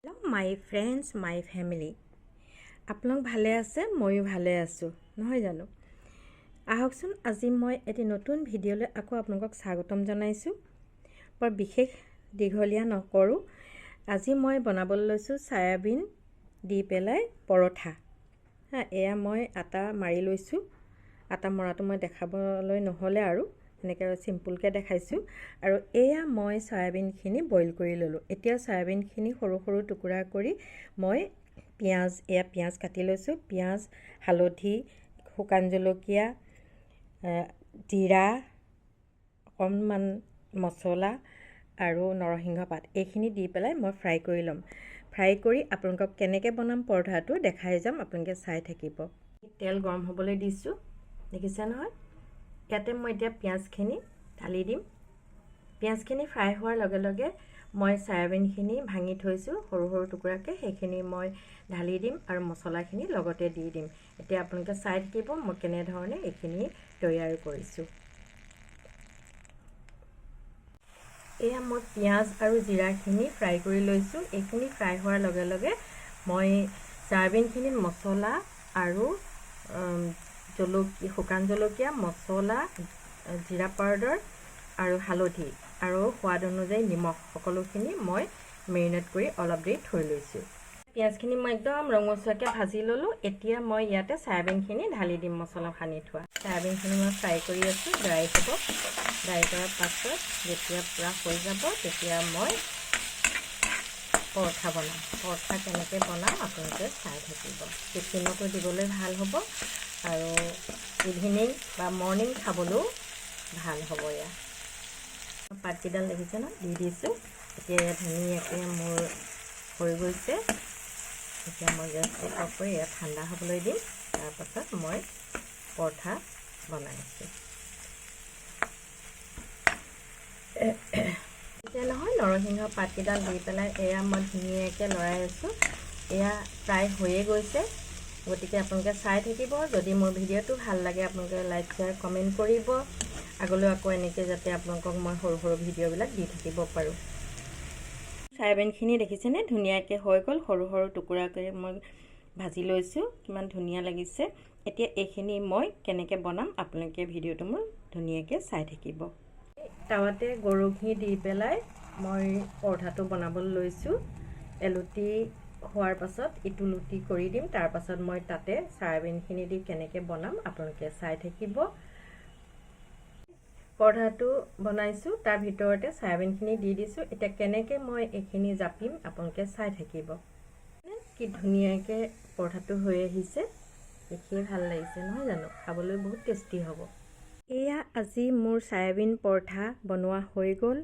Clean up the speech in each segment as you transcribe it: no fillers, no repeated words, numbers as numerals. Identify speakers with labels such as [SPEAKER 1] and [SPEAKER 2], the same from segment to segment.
[SPEAKER 1] Hello' মাই friends মাই family, আপোনালোক ভালে আছে? ময়ো ভালে আছোঁ, নহয় জানো? আহকচোন, আজি মই এটি নতুন ভিডিঅ'লৈ আকৌ আপোনালোকক স্বাগতম জনাইছোঁ। বৰ বিশেষ দীঘলীয়া নকৰোঁ। আজি মই বনাবলৈ লৈছোঁ চয়াবিন দি পেলাই পৰঠা। এয়া মই আটা মাৰি লৈছোঁ। আটা মৰাটো মই দেখাবলৈ নহ'লে আৰু এনেকৈ চিম্পুলকৈ দেখাইছোঁ। আৰু এয়া মই চয়াবিনখিনি বইল কৰি ল'লোঁ। এতিয়া চয়াবিনখিনি সৰু সৰু টুকুৰা কৰি মই পিঁয়াজ কাটি লৈছোঁ। পিঁয়াজ, হালধি, শুকান জলকীয়া, জিৰা, অকণমান মছলা আৰু নৰসিংহ পাত এইখিনি দি পেলাই মই ফ্ৰাই কৰি ল'ম। ফ্ৰাই কৰি আপোনালোকক কেনেকৈ বনাম পৰঠাটো দেখাই যাম, আপোনালোকে চাই থাকিব। তেল গৰম হ'বলৈ দিছোঁ, দেখিছে নহয়? ইয়াতে মই এতিয়া পিঁয়াজখিনি ঢালি দিম। পিঁয়াজখিনি ফ্ৰাই হোৱাৰ লগে লগে মই চয়াবিনখিনি ভাঙি থৈছোঁ সৰু সৰু টুকুৰাকৈ, সেইখিনি মই ঢালি দিম আৰু মছলাখিনি লগতে দি দিম। এতিয়া আপোনালোকে চাই থাকিব মই কেনেধৰণে এইখিনি তৈয়াৰ কৰিছোঁ। এয়া মই পিঁয়াজ আৰু জিৰাখিনি ফ্ৰাই কৰি লৈছোঁ। এইখিনি ফ্ৰাই হোৱাৰ লগে লগে মই চয়াবিনখিনিত মছলা আৰু শুকান জলকীয়া, মছলা, জিৰা পাউডাৰ আৰু হালধি আৰু সোৱাদ অনুযায়ী নিমখ সকলোখিনি মই মেৰিনেট কৰি অলপ দেৰি থৈ লৈছোঁ। পিঁয়াজখিনি মই একদম ৰঙচুৱাকৈ ভাজি ল'লোঁ। এতিয়া মই ইয়াতে চয়াবিনখিনি ঢালি দিম। মছলা সানি থোৱা চয়াবিনখিনি মই ফ্ৰাই কৰি আছোঁ। ড্ৰাই হ'ব। ড্ৰাই কৰাৰ পাছত যেতিয়া পূৰা হৈ যাব তেতিয়া মই পৰঠা বনাম। পৰঠা কেনেকৈ বনাম আপোনালোকে চাই থাকিব। টিফিনতো দিবলৈ ভাল হ'ব আৰু ইভিনিং বা মৰ্ণিং খাবলৈও ভাল হ'ব। এয়া পাতকেইডাল দেখিছে ন, দি দিছোঁ। এতিয়া ইয়াত ধুনীয়াকৈ মোৰ হৈ গৈছে। এতিয়া মই গেছটো অফ কৰি ইয়াত ঠাণ্ডা হ'বলৈ দিম। তাৰপাছত মই পৰঠা বনাইছোঁ। এতিয়া নহয়, নৰসিংহ পাতকেইডাল দি পেলাই এয়া মই ধুনীয়াকৈ লৰাই আছোঁ। এয়া প্ৰায় হৈয়ে গৈছে, গতিকে আপোনালোকে চাই থাকিব। যদি মোৰ ভিডিঅ'টো ভাল লাগে আপোনালোকে লাইক, শ্বেয়াৰ, কমেণ্ট কৰিব। আগলৈ আকৌ এনেকৈ যাতে আপোনালোকক মই সৰু সৰু ভিডিঅ'বিলাক দি থাকিব পাৰোঁ। চয়াবিনখিনি দেখিছেনে ধুনীয়াকৈ হৈ গ'ল। সৰু সৰু টুকুৰা কৰি মই ভাজি লৈছোঁ, কিমান ধুনীয়া লাগিছে। এতিয়া এইখিনি মই কেনেকৈ বনাম আপোনালোকে ভিডিঅ'টো মোৰ ধুনীয়াকৈ চাই থাকিব। টাৱাতে গৰু ঘি দি পেলাই মই পৰঠাটো বনাবলৈ লৈছোঁ। এলুটি হোৱাৰ পাছত ইটো লুটি কৰি দিম। তাৰপাছত মই তাতে চয়াবিনখিনি দি কেনেকৈ বনাম আপোনালোকে চাই থাকিব। পৰঠাটো বনাইছোঁ, তাৰ ভিতৰতে চয়াবিনখিনি দি দিছোঁ। এতিয়া কেনেকৈ মই এইখিনি জাপিম আপোনালোকে চাই থাকিব। কি ধুনীয়াকৈ পৰঠাটো হৈ আহিছে, দেখিয়ে ভাল লাগিছে নহয় জানো? খাবলৈ বহুত টেষ্টি হ'ব। এয়া আজি মোৰ চয়াবিন পৰঠা বনোৱা হৈ গ'ল।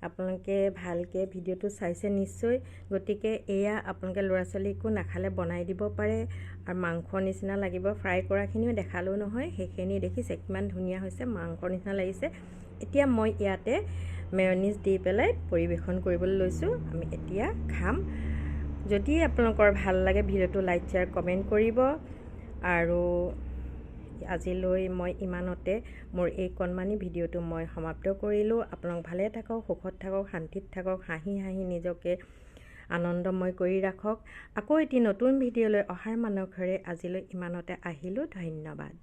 [SPEAKER 1] আপোনালোকে ভালকৈ ভিডিঅ'টো চাইছে নিশ্চয়। গতিকে এয়া আপোনালোকে ল'ৰা ছোৱালীকো নাখালে বনাই দিব পাৰে। আৰু মাংসৰ নিচিনা লাগিব। ফ্ৰাই কৰাখিনিও দেখালেও নহয়, সেইখিনি দেখিছে কিমান ধুনীয়া হৈছে, মাংসৰ নিচিনা লাগিছে। এতিয়া মই ইয়াতে মেয়নিজ দি পেলাই পৰিৱেশন কৰিবলৈ লৈছোঁ। আমি এতিয়া খাম। যদি আপোনালোকৰ ভাল লাগে ভিডিঅ'টো লাইক, শ্বেয়াৰ, কমেণ্ট কৰিব। আৰু আজিলৈ মই ইমানতে মোৰ এই কণমানি ভিডিঅ'টো মই সমাপ্ত কৰিলোঁ। আপোনালোক ভালে থাকক, সুখত থাকক, শান্তিত থাকক, হাঁহি হাঁহি নিজকে আনন্দময় কৰি ৰাখক। আকৌ এটি নতুন ভিডিঅ'লৈ অহাৰ মানসেৰে আজিলৈ ইমানতে আহিলোঁ। ধন্যবাদ।